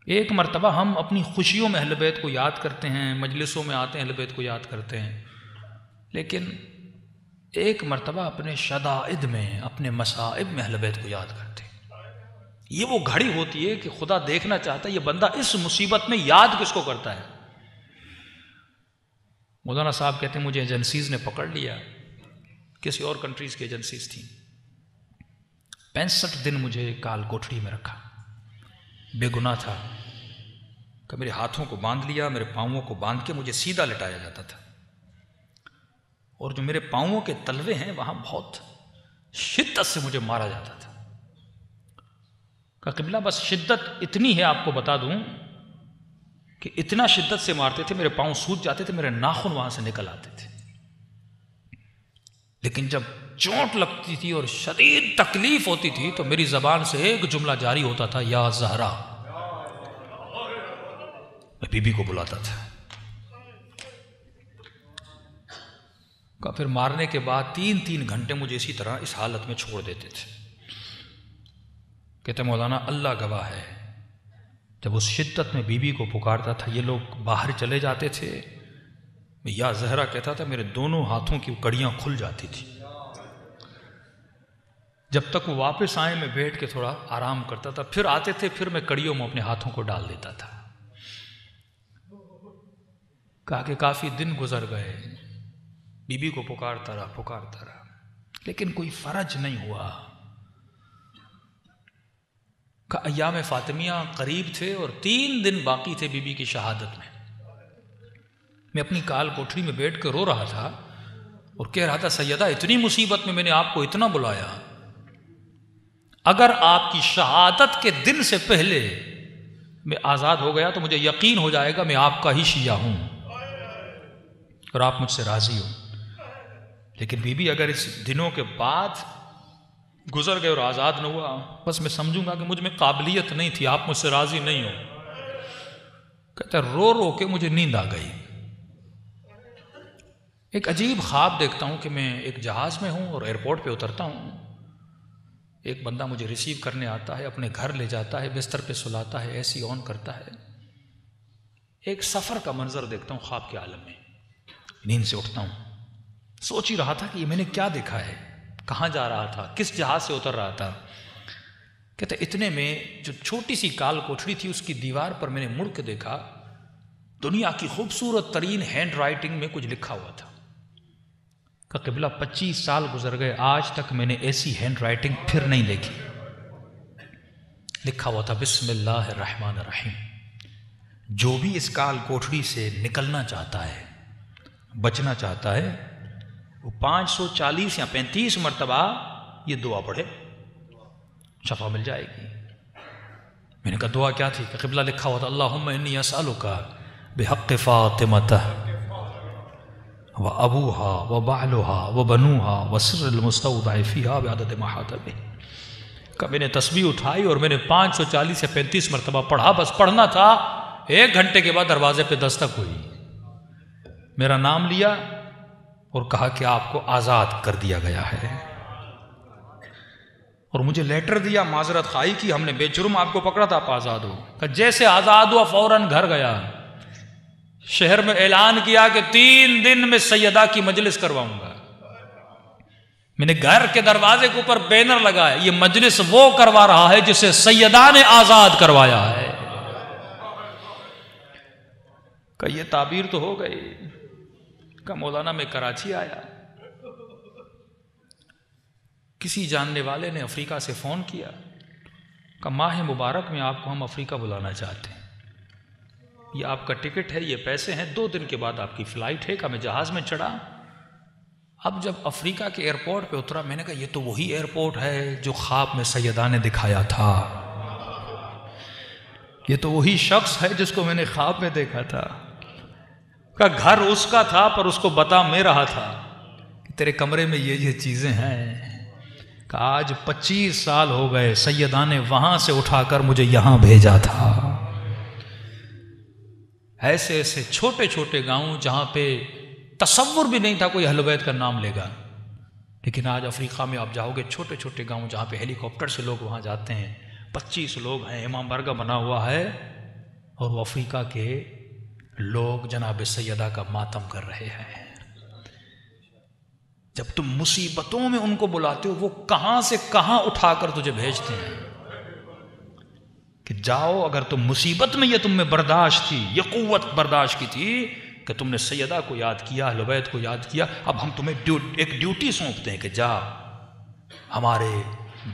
ایک مرتبہ ہم اپنی خوشیوں میں اہل بیت کو یاد کرتے ہیں، مجلسوں میں آتے ہیں اہل بیت کو یاد کرتے ہیں، لیکن ایک مرتبہ اپنے شدائد میں، اپنے مصائب میں اہل بیت کو یاد کرتے ہیں۔ یہ وہ گھڑی ہوتی ہے کہ خدا دیکھنا چاہتا ہے یہ بندہ اس مصیبت میں یاد کس کو کرتا ہے۔ مولانا صاحب کہتے ہیں مجھے ایجنسیز نے پکڑ لیا، کسی اور کنٹریز کی ایجنسیز تھیں، 65 دن مجھے کال کوٹڑی میں رکھا، بے گناہ تھا، کہ میرے ہاتھوں کو باندھ لیا، میرے پاؤں کو باندھ کے مجھے سیدھا لٹایا جاتا تھا، اور جو میرے پاؤں کے تلوے ہیں وہاں بہت شدت سے مجھے مارا جاتا تھا۔ کہ قبلہ بس شدت اتنی ہے آپ کو بتا دوں کہ اتنا شدت سے مارتے تھے، میرے پاؤں سوج جاتے تھے، میرے ناخن وہاں سے نکل آتے تھے، لیکن جب چوٹ لگتی تھی اور شدید تکلیف ہوتی تھی تو میری زبان سے ایک جملہ جاری ہوتا تھا، یا زہرا۔ میں بی بی کو بلاتا تھا، کہ پھر مارنے کے بعد 3 گھنٹے مجھے اسی طرح اس حالت میں چھوڑ دیتے تھے۔ کہتے مولانا اللہ گواہ ہے، جب اس شدت میں بی بی کو پکارتا تھا، یہ لوگ باہر چلے جاتے تھے، میں یا زہرا کہتا تھا، میرے دونوں ہاتھوں کی کڑیاں کھل جاتی تھی۔ جب تک وہ واپس آئے میں بیٹھ کے تھوڑا آرام کرتا تھا، پھر آتے تھے، پھر میں کڑیوں میں اپنے ہاتھوں کو ڈال دیتا تھا۔ کہا کہ کافی دن گزر گئے، بی بی کو پکارتا رہا، لیکن کوئی فرج نہیں ہوا۔ کہ ایام فاطمیہ قریب تھے اور 3 دن باقی تھے بی بی کی شہادت میں اپنی کال کوٹری میں بیٹھ کے رو رہا تھا اور کہہ رہا تھا، سیدہ اتنی مصیبت میں نے آپ کو اتنا بلایا، اگر آپ کی شہادت کے دن سے پہلے میں آزاد ہو گیا تو مجھے یقین ہو جائے گا میں آپ کا ہی شیعہ ہوں اور آپ مجھ سے راضی ہو، لیکن بی بی اگر اس دنوں کے بعد گزر گئے اور آزاد نہ ہوا، بس میں سمجھوں گا کہ مجھ میں قابلیت نہیں تھی، آپ مجھ سے راضی نہیں ہو۔ کہتا ہے رو رو کے مجھے نیند آ گئی۔ ایک عجیب خواب دیکھتا ہوں کہ میں ایک جہاز میں ہوں اور ایئرپورٹ پہ اترتا ہوں، ایک بندہ مجھے ریسیو کرنے آتا ہے، اپنے گھر لے جاتا ہے، بستر پہ سلاتا ہے، AC آن کرتا ہے۔ ایک سفر کا منظر دیکھتا ہوں خواب کے عالم میں، نیند سے اٹھتا ہوں، سوچ ہی رہا تھا کہ یہ میں نے کیا دیکھا ہے، کہاں جا رہا تھا، کس جہاز سے اتر رہا تھا۔ کہتے اتنے میں جو چھوٹی سی کال کوٹڑی تھی اس کی دیوار پر میں نے مڑ کے دیکھا، دنیا کی خوبصورت ترین ہینڈ رائٹنگ میں کچھ لکھا ہوا تھا۔ کہ قبلہ 25 سال گزر گئے، آج تک میں نے ایسی ہینڈ رائٹنگ پھر نہیں دیکھی۔ لکھا ہوا تھا، بسم اللہ الرحمن الرحیم، جو بھی اس کال کوٹڑی سے نکلنا چاہتا ہے، بچنا چاہتا ہے، وہ 540 یا 35 مرتبہ یہ دعا پڑھے، شفا مل جائے گی۔ میں نے کہا دعا کیا تھی؟ کہ قبلہ لکھا ہوا تھا، اللہم انی اسألک بحق فاطمہ وابوها وبعلها وبنوها وسر المستودع فیہا بعدد ما احاط بہ۔ کہ میں نے تسبیح اٹھائی اور میں نے 540 یا 35 مرتبہ پڑھا، بس پڑھنا تھا، 1 گھنٹے کے بعد دروازے پہ دستک ہوئی، میرا نام لیا اور کہا کہ آپ کو آزاد کر دیا گیا ہے، اور مجھے لیٹر دیا، معذرت خواہی کی، ہم نے بے جرم آپ کو پکڑا تھا، آپ آزاد ہو۔ کہ جیسے آزاد ہوا فوراً گھر گیا، شہر میں اعلان کیا کہ 3 دن میں سیدہ کی مجلس کرواؤں گا۔ میں نے گھر کے دروازے کے اوپر بینر لگایا، یہ مجلس وہ کروا رہا ہے جسے سیدہ نے آزاد کروایا ہے۔ کہ یہ تعبیر تو ہو گئی۔ کہ مولانا میں کراچی آیا، کسی جاننے والے نے افریقہ سے فون کیا کہ ماہ مبارک میں آپ کو ہم افریقہ بلانا چاہتے ہیں، یہ آپ کا ٹکٹ ہے، یہ پیسے ہیں، 2 دن کے بعد آپ کی فلائٹ ہے۔ کہ میں جہاز میں چڑھا، اب جب افریقہ کے ایئرپورٹ پہ اترا، میں نے کہا یہ تو وہی ایئرپورٹ ہے جو خواب میں سیدہ نے دکھایا تھا، یہ تو وہی شخص ہے جس کو میں نے خواب میں دیکھا تھا۔ کہ گھر اس کا تھا پر اس کو بتا میں رہا تھا کہ تیرے کمرے میں یہ چیزیں ہیں۔ کہ آج 25 سال ہو گئے، سیدہ نے وہاں سے اٹھا کر مجھے یہاں بھیجا تھا۔ ایسے ایسے چھوٹے چھوٹے گاؤں جہاں پہ تصور بھی نہیں تھا کوئی اہل بیت کا نام لے گا، لیکن آج افریقہ میں آپ جاؤ گے، چھوٹے چھوٹے گاؤں جہاں پہ ہیلی کاپٹر سے لوگ وہاں جاتے ہیں، 25 لوگ ہیں، امام بارگاہ بنا ہوا ہے، اور وہ افریقہ کے لوگ جناب سیدہ کا ماتم کر رہے ہیں۔ جب تم مصیبتوں میں ان کو بلاتے ہو، وہ کہاں سے کہاں اٹھا کر تجھے بھیجتے ہیں کہ جاؤ، اگر تم مصیبت میں یہ تم میں برداشت تھی، یہ قوت برداشت کی تھی کہ تم نے سیدہ کو یاد کیا، اہل بیت کو یاد کیا، اب ہم تمہیں ایک ڈیوٹی سونپتے ہیں کہ جا ہمارے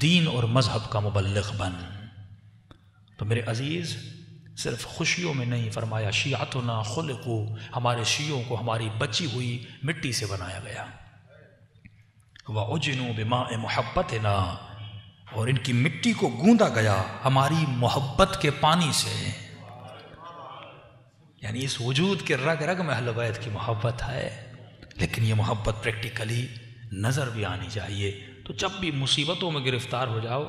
دین اور مذہب کا مبلغ بن۔ تو میرے عزیز، صرف خوشیوں میں نہیں، فرمایا شیعتنا خلقوا، ہمارے شیعوں کو ہماری بچی ہوئی مٹی سے بنایا گیا، وَعُجِنُوا بِمَاءِ مُحَبَّتِنَا، اور ان کی مٹی کو گوندا گیا ہماری محبت کے پانی سے۔ یعنی اس وجود کے رگ رگ میں اہل بیت کی محبت ہے، لیکن یہ محبت پریکٹیکلی نظر بھی آنی چاہیے۔ تو جب بھی مصیبتوں میں گرفتار ہو جاؤ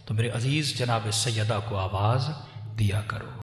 تو میرے عزیز جناب سیدہ کو آواز دیا کرو۔